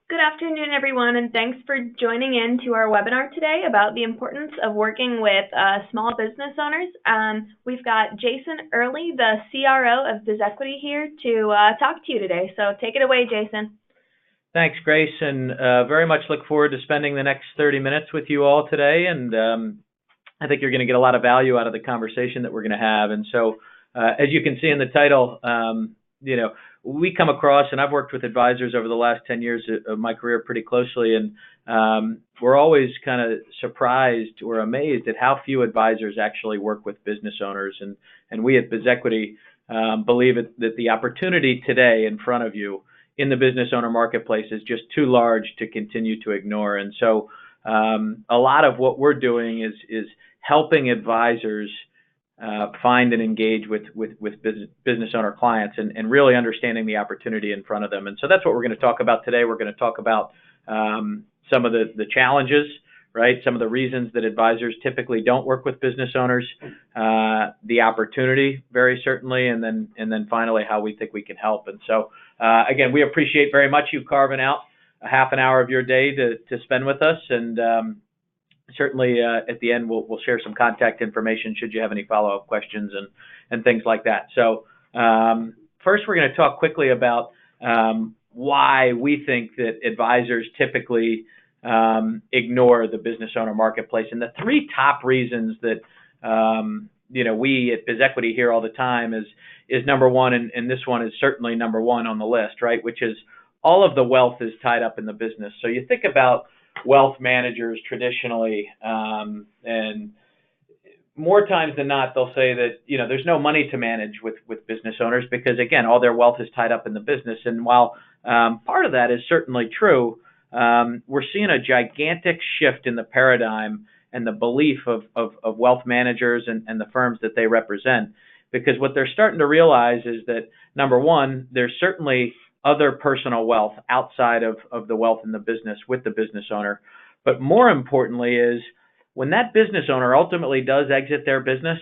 Good afternoon, everyone, and thanks for joining in to our webinar today about the importance of working with small business owners. We've got Jason Early, the CRO of BizEquity, here to talk to you today. So take it away, Jason. Thanks, Grace, and very much look forward to spending the next 30 minutes with you all today. And I think you're going to get a lot of value out of the conversation that we're going to have. And so, as you can see in the title, we come across, and I've worked with advisors over the last 10 years of my career pretty closely, and we're always kind of surprised or amazed at how few advisors actually work with business owners. And we at BizEquity believe that the opportunity today in front of you in the business owner marketplace is just too large to continue to ignore. And so a lot of what we're doing is helping advisors find and engage with business owner clients and really understanding the opportunity in front of them. And so that's what we're going to talk about today. We're going to talk about some of the challenges, right? Some of the reasons that advisors typically don't work with business owners, the opportunity, very certainly, and then finally how we think we can help. And so again, we appreciate very much you carving out a half an hour of your day to spend with us, and certainly at the end we'll share some contact information should you have any follow-up questions and things like that. So first we're going to talk quickly about why we think that advisors typically ignore the business owner marketplace. And the three top reasons that we at BizEquity hear all the time is number one, and this one is certainly number one on the list, right? Which is all of the wealth is tied up in the business. So you think about wealth managers traditionally, and more times than not, they'll say that there's no money to manage with business owners because, again, all their wealth is tied up in the business. And while part of that is certainly true, we're seeing a gigantic shift in the paradigm and the belief of wealth managers and the firms that they represent, because what they're starting to realize is that, number one, there's certainly other personal wealth outside of the wealth in the business with the business owner. But more importantly is when that business owner ultimately does exit their business,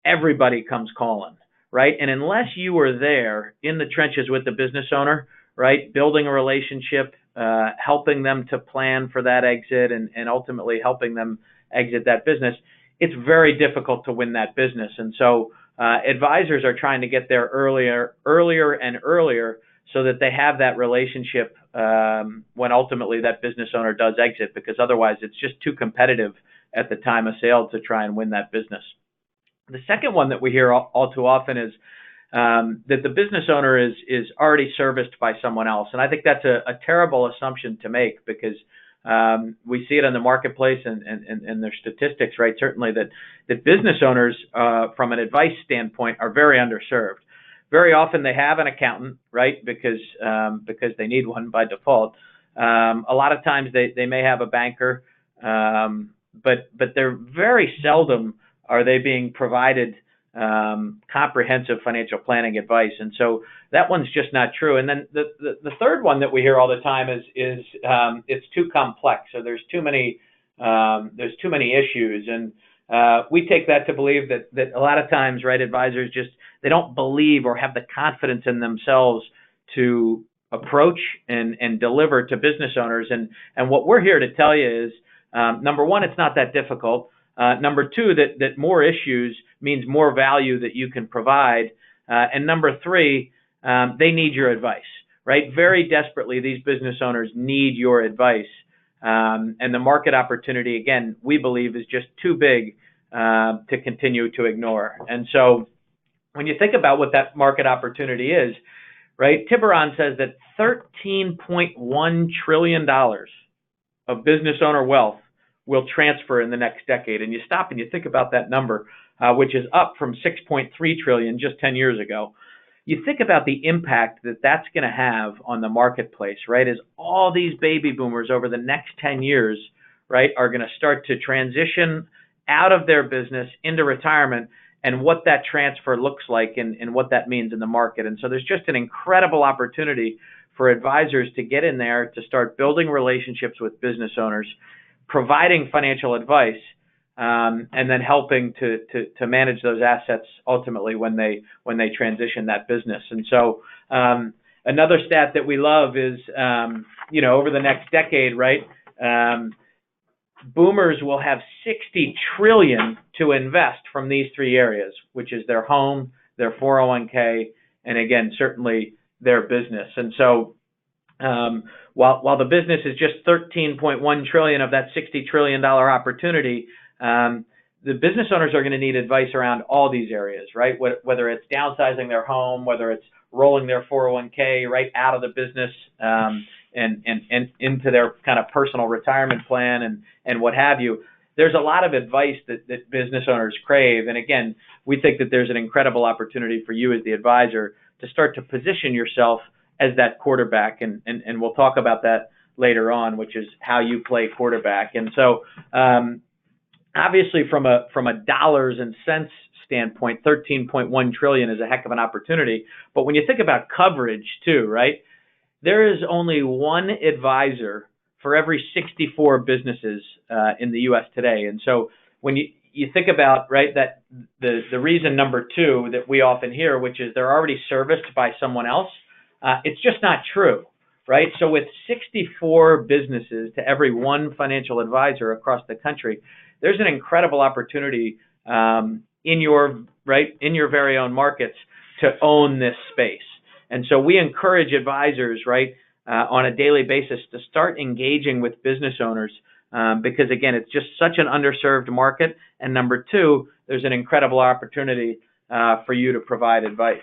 everybody comes calling, right? And unless you were there in the trenches with the business owner, right, building a relationship, helping them to plan for that exit and ultimately helping them exit that business, it's very difficult to win that business. And so advisors are trying to get there earlier and earlier so that they have that relationship when ultimately that business owner does exit, because otherwise it's just too competitive at the time of sale to try and win that business. The second one that we hear all too often is that the business owner is already serviced by someone else. And I think that's a terrible assumption to make, because we see it in the marketplace and their statistics, right? Certainly that business owners from an advice standpoint are very underserved. Very often they have an accountant, right? Because they need one by default. A lot of times they may have a banker, but they're very seldom are they being provided comprehensive financial planning advice. And so that one's just not true. And then the third one that we hear all the time is it's too complex. So there's too many issues. And we take that to believe that a lot of times, right, advisors they don't believe or have the confidence in themselves to approach and deliver to business owners. And what we're here to tell you is, number one, it's not that difficult. Number two, that more issues means more value that you can provide. And number three, they need your advice, right? Very desperately, these business owners need your advice. And the market opportunity, again, we believe is just too big to continue to ignore. And so when you think about what that market opportunity is, right, Tiburon says that $13.1 trillion of business owner wealth will transfer in the next decade. And you stop and you think about that number, which is up from 6.3 trillion just 10 years ago. You think about the impact that that's going to have on the marketplace, right? As all these baby boomers over the next 10 years, right, are going to start to transition out of their business into retirement, and what that transfer looks like and what that means in the market. And so there's just an incredible opportunity for advisors to get in there, to start building relationships with business owners, providing financial advice, and then helping to manage those assets ultimately when they transition that business. And so Another stat that we love is, over the next decade, right? Boomers will have 60 trillion to invest from these three areas, which is their home, their 401k, and again, certainly their business. And so, while the business is just 13.1 trillion of that $60 trillion opportunity, the business owners are going to need advice around all these areas, right? Whether it's downsizing their home, whether it's rolling their 401k right out of the business and into their kind of personal retirement plan and what have you. There's a lot of advice that business owners crave. And again, we think that there's an incredible opportunity for you as the advisor to start to position yourself as that quarterback. And we'll talk about that later on, which is how you play quarterback. And so, obviously, from a dollars and cents standpoint, 13.1 trillion is a heck of an opportunity. But when you think about coverage too, right? There is only one advisor for every 64 businesses in the U.S. today. And so when you think about, right, that the reason number two that we often hear, which is they're already serviced by someone else, it's just not true, right? So with 64 businesses to every one financial advisor across the country, there's an incredible opportunity in your very own markets to own this space. And so we encourage advisors, right, on a daily basis to start engaging with business owners because, again, it's just such an underserved market. And number two, there's an incredible opportunity for you to provide advice.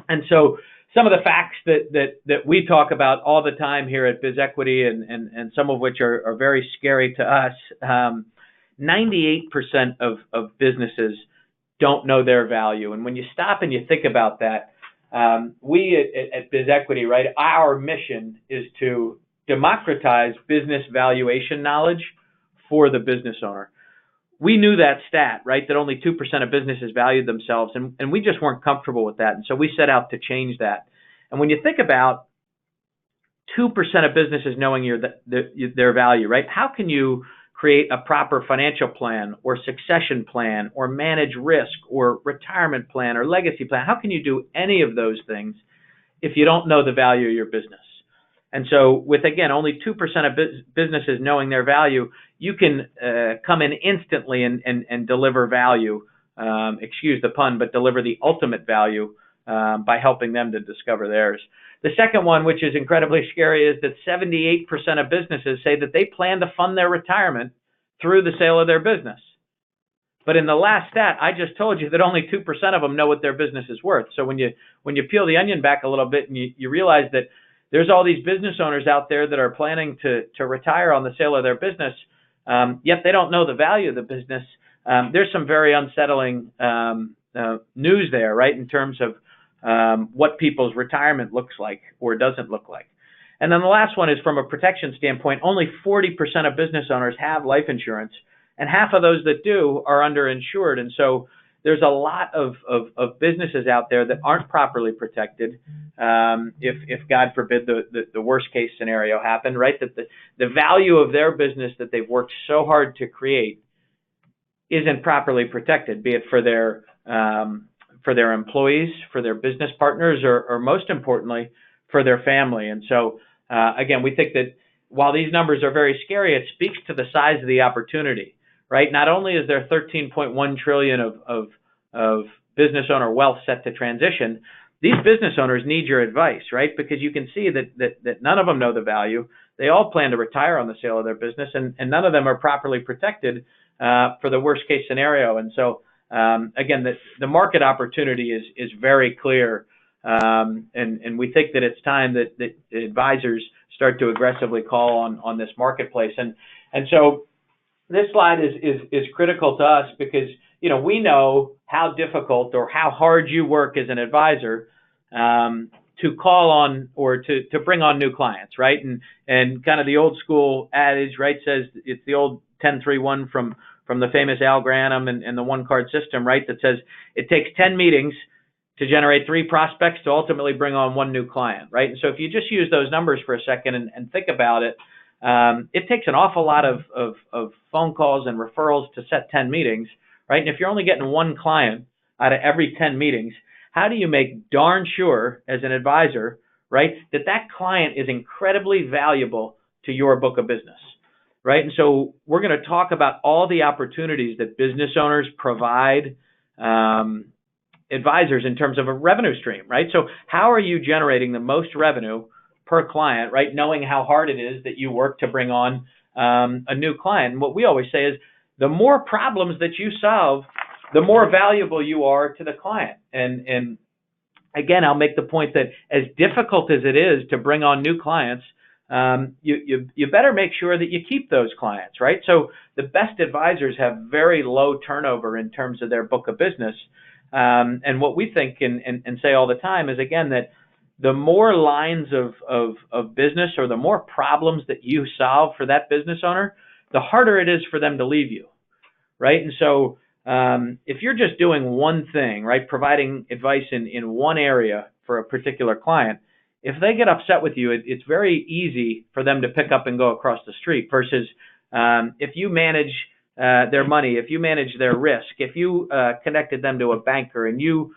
And so some of the facts that we talk about all the time here at BizEquity and some of which are very scary to us, 98% of businesses don't know their value. And when you stop and you think about that, we at BizEquity, right, our mission is to democratize business valuation knowledge for the business owner. We knew that stat, right, that only 2% of businesses valued themselves, and we just weren't comfortable with that. And so we set out to change that. And when you think about 2% of businesses knowing their value, right, how can you create a proper financial plan or succession plan or manage risk or retirement plan or legacy plan? How can you do any of those things if you don't know the value of your business? And so with, again, only 2% of businesses knowing their value, you can come in instantly and deliver value, excuse the pun, but deliver the ultimate value by helping them to discover theirs. The second one, which is incredibly scary, is that 78% of businesses say that they plan to fund their retirement through the sale of their business. But in the last stat, I just told you that only 2% of them know what their business is worth. So when you peel the onion back a little bit and you realize that there's all these business owners out there that are planning to retire on the sale of their business, yet they don't know the value of the business, there's some very unsettling news there, right, in terms of what people's retirement looks like or doesn't look like. And then the last one is from a protection standpoint, only 40% of business owners have life insurance, and half of those that do are underinsured. And so there's a lot of businesses out there that aren't properly protected if God forbid, the worst case scenario happened, right? That the value of their business that they've worked so hard to create isn't properly protected, be it for their employees, for their business partners, or most importantly, for their family. And so, again, we think that while these numbers are very scary, it speaks to the size of the opportunity, right? Not only is there 13.1 trillion of business owner wealth set to transition, these business owners need your advice, right? Because you can see that none of them know the value. They all plan to retire on the sale of their business, and none of them are properly protected for the worst case scenario. And so, again, the market opportunity is very clear, and we think that it's time that advisors start to aggressively call on this marketplace. And so this slide is critical to us because, we know how difficult or how hard you work as an advisor to call on or to bring on new clients, right? And kind of the old school adage, right, says it's the old 10-3-1 from the famous Al Granum and the one card system, right, that says it takes 10 meetings to generate 3 prospects to ultimately bring on 1 new client, right? And so if you just use those numbers for a second and think about it, it takes an awful lot of phone calls and referrals to set 10 meetings, right? And if you're only getting 1 client out of every 10 meetings, how do you make darn sure as an advisor, right, that client is incredibly valuable to your book of business, right? And so we're going to talk about all the opportunities that business owners provide advisors in terms of a revenue stream, right? So how are you generating the most revenue per client, right, knowing how hard it is that you work to bring on a new client? And what we always say is the more problems that you solve, the more valuable you are to the client. And again, I'll make the point that as difficult as it is to bring on new clients, you better make sure that you keep those clients, right? So the best advisors have very low turnover in terms of their book of business. And what we think and say all the time is, again, that the more lines of business or the more problems that you solve for that business owner, the harder it is for them to leave you, right? And so if you're just doing one thing, right, providing advice in one area for a particular client, if they get upset with you, it's very easy for them to pick up and go across the street versus if you manage their money, if you manage their risk, if you connected them to a banker and you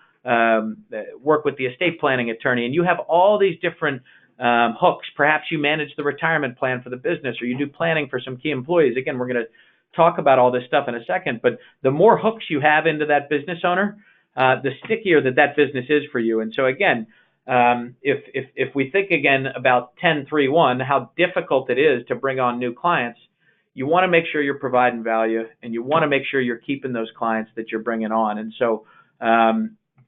work with the estate planning attorney and you have all these different hooks, perhaps you manage the retirement plan for the business or you do planning for some key employees. Again, we're going to talk about all this stuff in a second, but the more hooks you have into that business owner, the stickier that business is for you. And so again, if we think again about 10-3-1, how difficult it is to bring on new clients, you want to make sure you're providing value and you want to make sure you're keeping those clients that you're bringing on. And so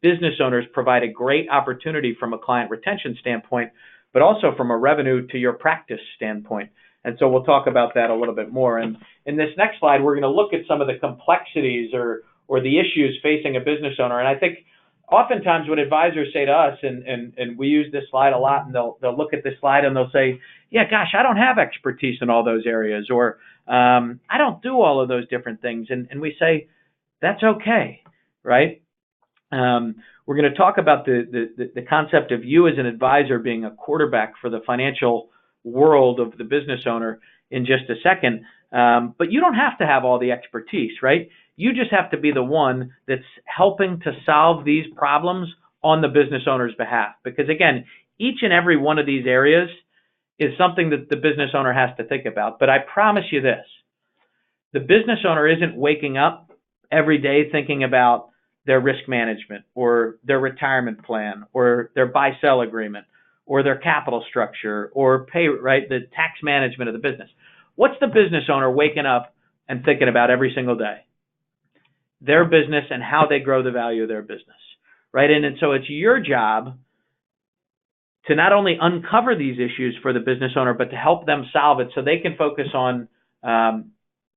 business owners provide a great opportunity from a client retention standpoint, but also from a revenue to your practice standpoint. And so we'll talk about that a little bit more. And in this next slide, we're going to look at some of the complexities or the issues facing a business owner. And I think oftentimes what advisors say to us, and we use this slide a lot, and they'll look at this slide and they'll say, yeah, gosh, I don't have expertise in all those areas, or I don't do all of those different things. And we say, that's okay, right? We're going to talk about the concept of you as an advisor being a quarterback for the financial world of the business owner in just a second. But you don't have to have all the expertise, right? You just have to be the one that's helping to solve these problems on the business owner's behalf. Because again, each and every one of these areas is something that the business owner has to think about. But I promise you this, the business owner isn't waking up every day thinking about their risk management or their retirement plan or their buy-sell agreement or their capital structure or the tax management of the business. What's the business owner waking up and thinking about every single day? Their business and how they grow the value of their business, right? And so it's your job to not only uncover these issues for the business owner, but to help them solve it so they can focus on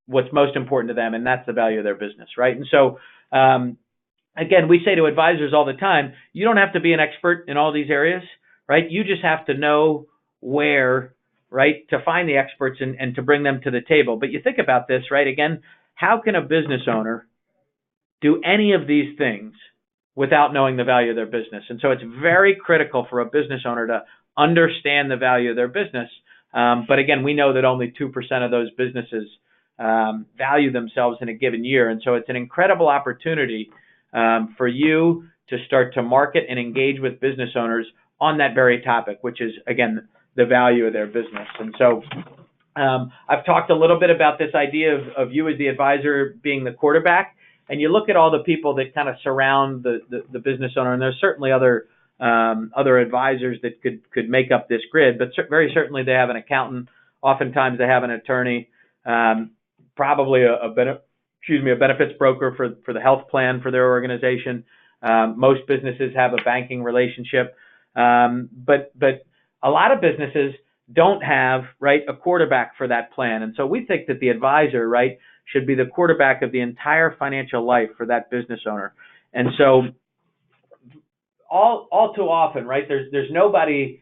what's most important to them, and that's the value of their business, right? And so, again, we say to advisors all the time, you don't have to be an expert in all these areas, right? You just have to know where, right, to find the experts and to bring them to the table. But you think about this, right? Again, how can a business owner do any of these things without knowing the value of their business? And so it's very critical for a business owner to understand the value of their business. But again, we know that only 2% of those businesses value themselves in a given year. And so it's an incredible opportunity for you to start to market and engage with business owners on that very topic, which is, again, the value of their business. And so I've talked a little bit about this idea of you as the advisor being the quarterback. And you look at all the people that kind of surround the business owner, and there's certainly other advisors that could make up this grid, but very certainly they have an accountant. Oftentimes they have an attorney, probably a benefits broker for the health plan for their organization. Most businesses have a banking relationship, but a lot of businesses don't have, right, a quarterback for that plan. And so we think that the advisor, right, should be the quarterback of the entire financial life for that business owner. And so all too often, right, there's nobody,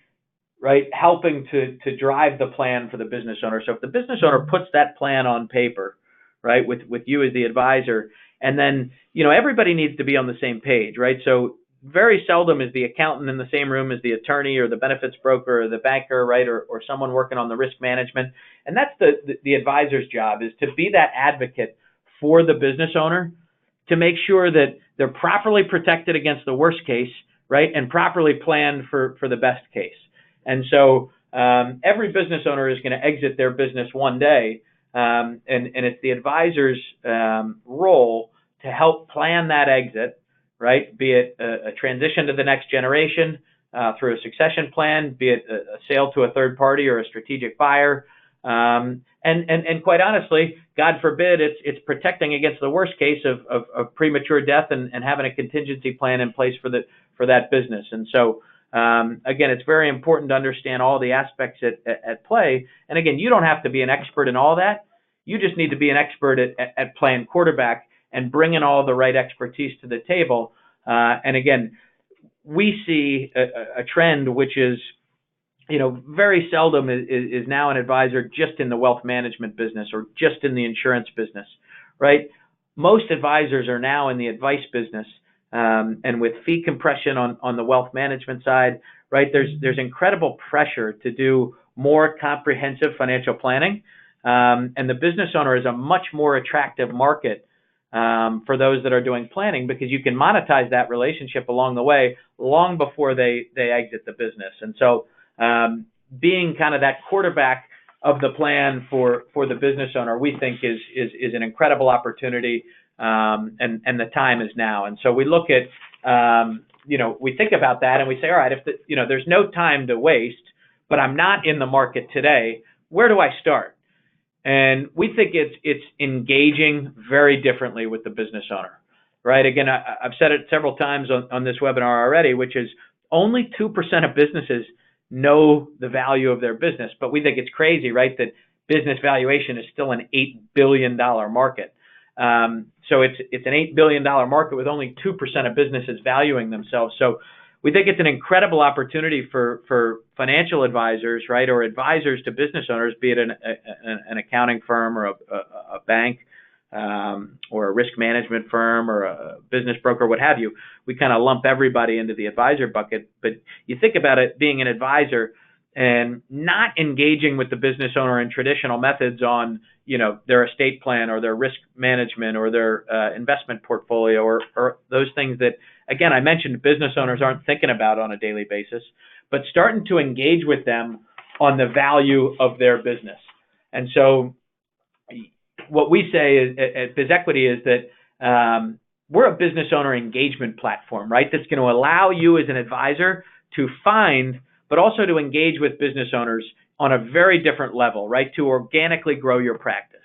right, helping to drive the plan for the business owner. So if the business owner puts that plan on paper, right, with you as the advisor, and then, everybody needs to be on the same page, right? So very seldom is the accountant in the same room as the attorney or the benefits broker or the banker, right, or someone working on the risk management. And that's the advisor's job, is to be that advocate for the business owner to make sure that they're properly protected against the worst case, right, and properly planned for the best case. And so every business owner is going to exit their business one day, and it's the advisor's role to help plan that exit, right? Be it a transition to the next generation through a succession plan, be it a sale to a third party or a strategic buyer. And quite honestly, God forbid, it's protecting against the worst case of premature death and having a contingency plan in place for that business. And so again, it's very important to understand all the aspects at play. And again, you don't have to be an expert in all that. You just need to be an expert at playing quarterback and bringing all the right expertise to the table. And again, we see a trend which is, very seldom is now an advisor just in the wealth management business or just in the insurance business, right? Most advisors are now in the advice business, and with fee compression on the wealth management side, right? There's incredible pressure to do more comprehensive financial planning, and the business owner is a much more attractive market for those that are doing planning, because you can monetize that relationship along the way, long before they exit the business. And so being kind of that quarterback of the plan for the business owner, we think is an incredible opportunity, and the time is now. And so we look at, we think about that and we say, all right, if there's no time to waste, but I'm not in the market today, where do I start? And we think it's engaging very differently with the business owner, right? Again, I've said it several times on this webinar already, which is only 2% of businesses know the value of their business. But we think it's crazy, right, that business valuation is still an $8 billion market. So it's an $8 billion market with only 2% of businesses valuing themselves. So we think it's an incredible opportunity for financial advisors, right, or advisors to business owners, be it an accounting firm or a bank, or a risk management firm or a business broker, what have you. We kind of lump everybody into the advisor bucket. But you think about it, being an advisor and not engaging with the business owner in traditional methods on, their estate plan or their risk management or their investment portfolio or those things that, again, I mentioned business owners aren't thinking about on a daily basis, but starting to engage with them on the value of their business. And so what we say at BizEquity is that we're a business owner engagement platform, right? That's going to allow you as an advisor to find, but also to engage with business owners on a very different level, right? To organically grow your practice.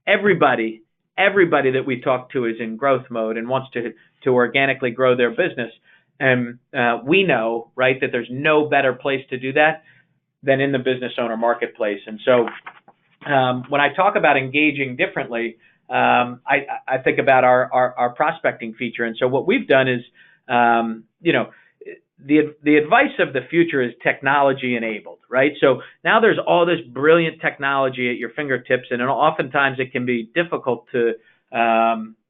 Everybody that we talk to is in growth mode and wants to organically grow their business. And we know, right, that there's no better place to do that than in the business owner marketplace. And so when I talk about engaging differently, I think about our prospecting feature. And so what we've done is, the advice of the future is technology enabled, right? So now there's all this brilliant technology at your fingertips, and oftentimes it can be difficult to,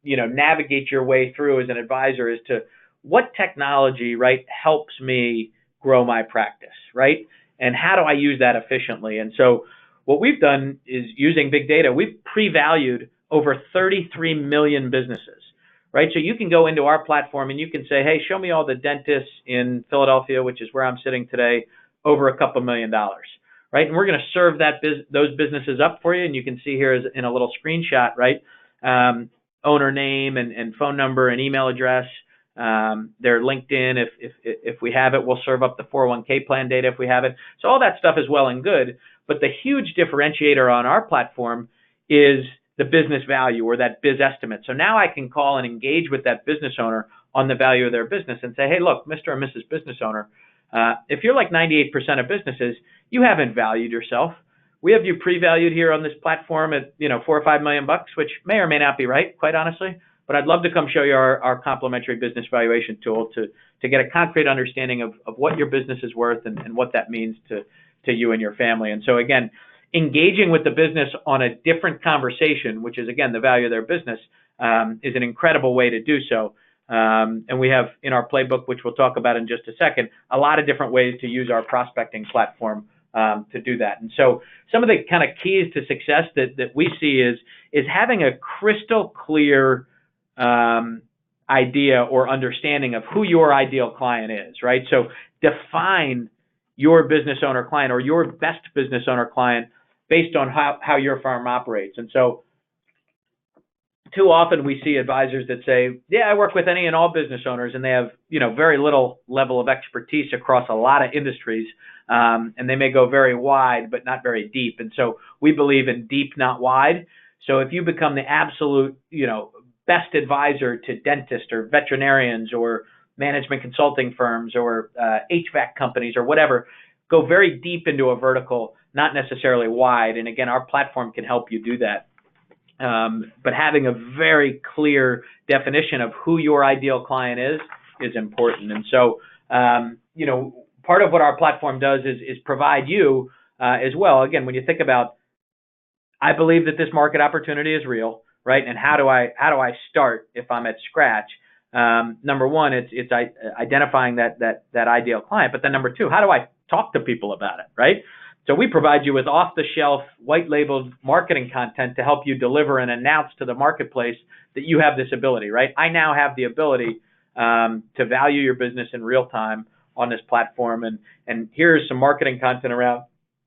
navigate your way through as an advisor as to what technology, right, helps me grow my practice, right? And how do I use that efficiently? And so what we've done is, using big data, we've pre-valued over 33 million businesses, right? So you can go into our platform and you can say, hey, show me all the dentists in Philadelphia, which is where I'm sitting today, over a couple $1 million, right? And we're going to serve those businesses up for you. And you can see here in a little screenshot, right? Owner name and phone number and email address. Their LinkedIn, if we have it, we'll serve up the 401k plan data if we have it. So all that stuff is well and good. But the huge differentiator on our platform is the business value, or that biz estimate. So now I can call and engage with that business owner on the value of their business and say, hey, look, Mr. or Mrs. Business Owner, if you're like 98% of businesses, you haven't valued yourself. We have you pre-valued here on this platform at, $4 or $5 million, which may or may not be right, quite honestly. But I'd love to come show you our complimentary business valuation tool to get a concrete understanding of what your business is worth and what that means to you and your family. And so again, engaging with the business on a different conversation, which is, again, the value of their business, is an incredible way to do so. And we have in our playbook, which we'll talk about in just a second, a lot of different ways to use our prospecting platform to do that. And so some of the kind of keys to success that we see is having a crystal clear idea or understanding of who your ideal client is, right? So define your business owner client or your best business owner client based on how your firm operates. And so too often we see advisors that say, yeah, I work with any and all business owners, and they have, very little level of expertise across a lot of industries, and they may go very wide but not very deep. And so we believe in deep, not wide. So if you become the absolute, best advisor to dentists or veterinarians or management consulting firms or HVAC companies or whatever, go very deep into a vertical, not necessarily wide. And again, our platform can help you do that. But having a very clear definition of who your ideal client is important. And so, part of what our platform does is provide you as well. Again, when you think about, I believe that this market opportunity is real, right? And how do I start if I'm at scratch? Number one, it's identifying that ideal client. But then number two, how do I talk to people about it, right? So we provide you with off-the-shelf, white-labeled marketing content to help you deliver and announce to the marketplace that you have this ability, right? I now have the ability to value your business in real time on this platform. And here's some marketing content around,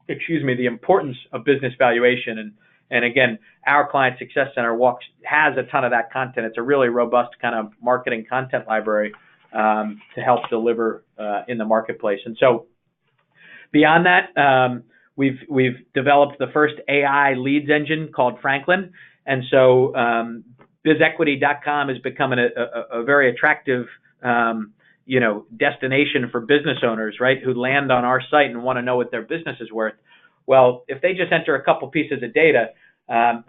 the importance of business valuation. And again, our Client Success Center has a ton of that content. It's a really robust kind of marketing content library to help deliver in the marketplace. And so beyond that, we've developed the first AI leads engine called Franklin. And so BizEquity.com is becoming a very attractive destination for business owners, right, who land on our site and want to know what their business is worth. Well, if they just enter a couple pieces of data,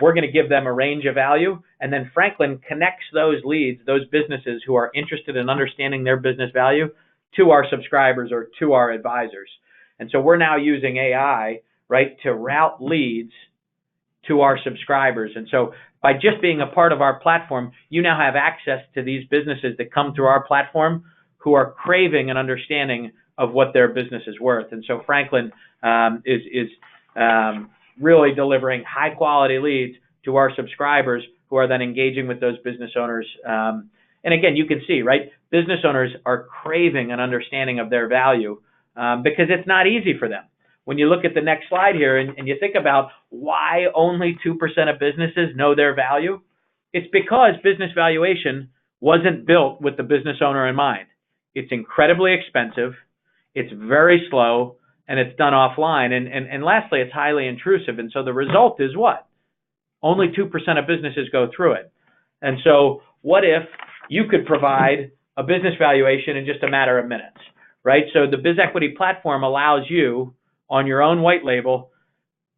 we're going to give them a range of value, and then Franklin connects those leads, those businesses who are interested in understanding their business value, to our subscribers or to our advisors. And so we're now using AI, right, to route leads to our subscribers. And so by just being a part of our platform, you now have access to these businesses that come through our platform who are craving an understanding of what their business is worth. And so Franklin is really delivering high quality leads to our subscribers who are then engaging with those business owners. And again, you can see, right, business owners are craving an understanding of their value because it's not easy for them. When you look at the next slide here and you think about why only 2% of businesses know their value, it's because business valuation wasn't built with the business owner in mind. It's incredibly expensive, it's very slow, and it's done offline. And lastly, it's highly intrusive. And so the result is what? Only 2% of businesses go through it. And so what if you could provide a business valuation in just a matter of minutes, right? So the BizEquity platform allows you on your own white label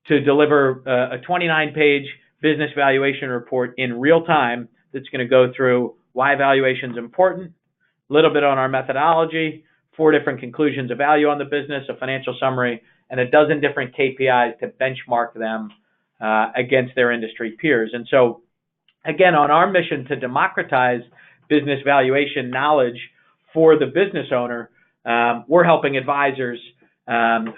to deliver a 29-page business valuation report in real time that's going to go through why valuation is important, a little bit on our methodology, 4 different conclusions of value on the business, a financial summary, and a dozen different KPIs to benchmark them against their industry peers. And so, again, on our mission to democratize business valuation knowledge for the business owner, we're helping advisors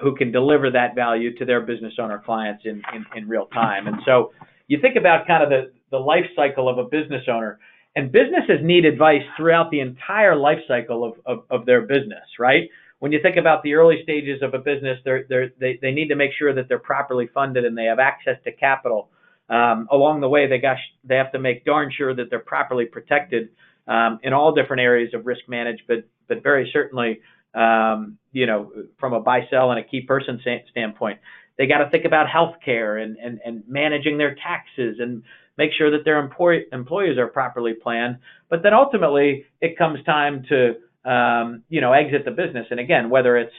who can deliver that value to their business owner clients in real time. And so you think about kind of the life cycle of a business owner, and businesses need advice throughout the entire life cycle of their business, right? When you think about the early stages of a business, they need to make sure that they're properly funded and they have access to capital. Along the way, they have to make darn sure that they're properly protected in all different areas of risk management, but very certainly, from a buy-sell and a key person standpoint. They got to think about healthcare and managing their taxes and make sure that their employees are properly planned. But then ultimately, it comes time to exit the business. And again, whether it's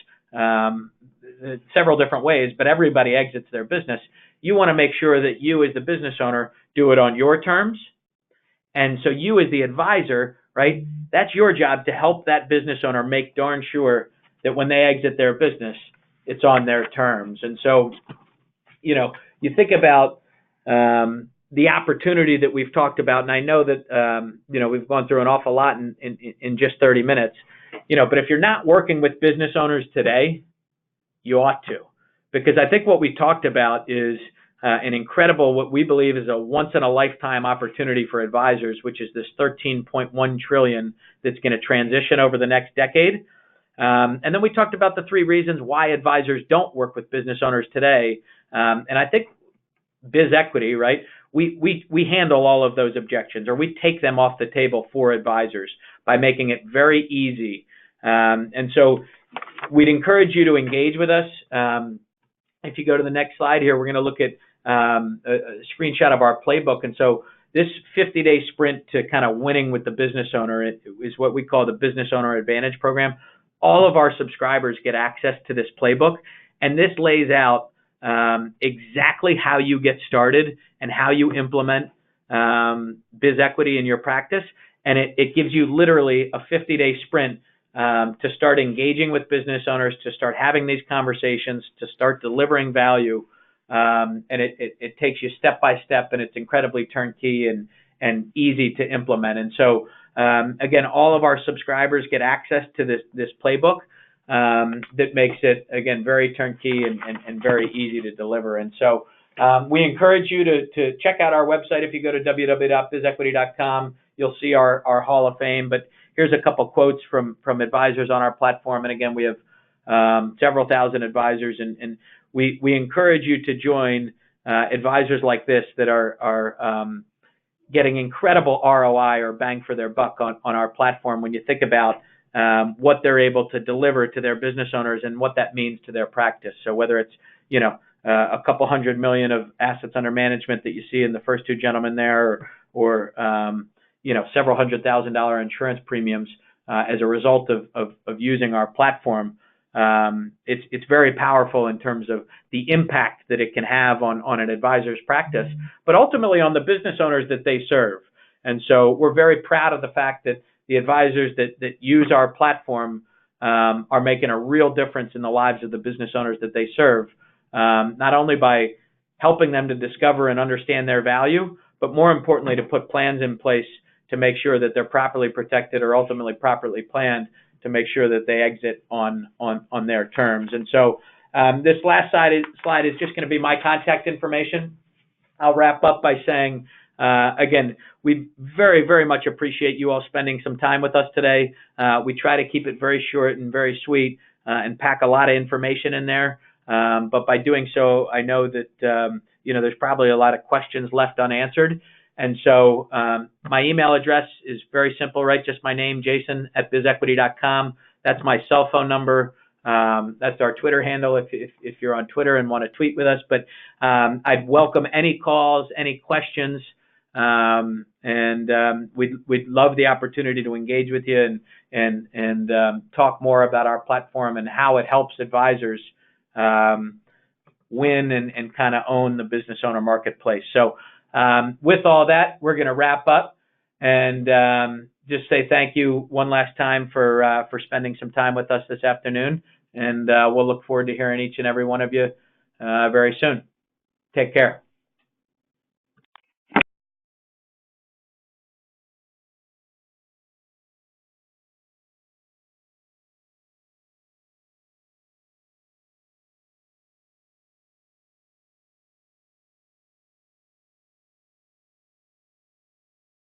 several different ways, but everybody exits their business, you want to make sure that you as the business owner do it on your terms. And so you as the advisor, right, that's your job to help that business owner make darn sure that when they exit their business, it's on their terms. And so, you think about the opportunity that we've talked about, and I know that, we've gone through an awful lot in just 30 minutes, but if you're not working with business owners today, you ought to, because I think what we talked about is an incredible, what we believe is a once-in-a-lifetime opportunity for advisors, which is this $13.1 trillion that's going to transition over the next decade. And then we talked about the 3 reasons why advisors don't work with business owners today. And I think BizEquity, right? We handle all of those objections, or we take them off the table for advisors by making it very easy. And so we'd encourage you to engage with us. If you go to the next slide here, we're going to look at a screenshot of our playbook. And so this 50-day sprint to kind of winning with the business owner is what we call the Business Owner Advantage Program. All of our subscribers get access to this playbook, and this lays out exactly how you get started and how you implement BizEquity in your practice. And it gives you literally a 50-day sprint to start engaging with business owners, to start having these conversations, to start delivering value. And it takes you step by step, and it's incredibly turnkey and easy to implement. And so, again, all of our subscribers get access to this playbook that makes it, again, very turnkey and very easy to deliver. And so we encourage you to check out our website. If you go to www.bizequity.com, you'll see our Hall of Fame. But here's a couple quotes from advisors on our platform. And again, we have several thousand advisors, and we encourage you to join advisors like this that are getting incredible ROI, or bang for their buck, on our platform when you think about what they're able to deliver to their business owners and what that means to their practice. So whether it's, a couple $100 million of assets under management that you see in the first 2 gentlemen there, or several $100,000 insurance premiums as a result of using our platform, it's very powerful in terms of the impact that it can have on an advisor's practice, but ultimately on the business owners that they serve. And so we're very proud of the fact that the advisors that use our platform are making a real difference in the lives of the business owners that they serve, not only by helping them to discover and understand their value, but more importantly, to put plans in place to make sure that they're properly protected, or ultimately properly planned to make sure that they exit on their terms. And so this last slide is just going to be my contact information. I'll wrap up by saying, again, we very, very much appreciate you all spending some time with us today. We try to keep it very short and very sweet and pack a lot of information in there. But by doing so, I know that there's probably a lot of questions left unanswered. And so my email address is very simple, right? Just my name, Jason@bizequity.com. That's my cell phone number. That's our Twitter handle if you're on Twitter and want to tweet with us. But I'd welcome any calls, any questions, and we'd love the opportunity to engage with you and talk more about our platform and how it helps advisors win and kind of own the business owner marketplace. So with all that, we're going to wrap up and just say thank you one last time for spending some time with us this afternoon. And we'll look forward to hearing each and every one of you very soon. Take care.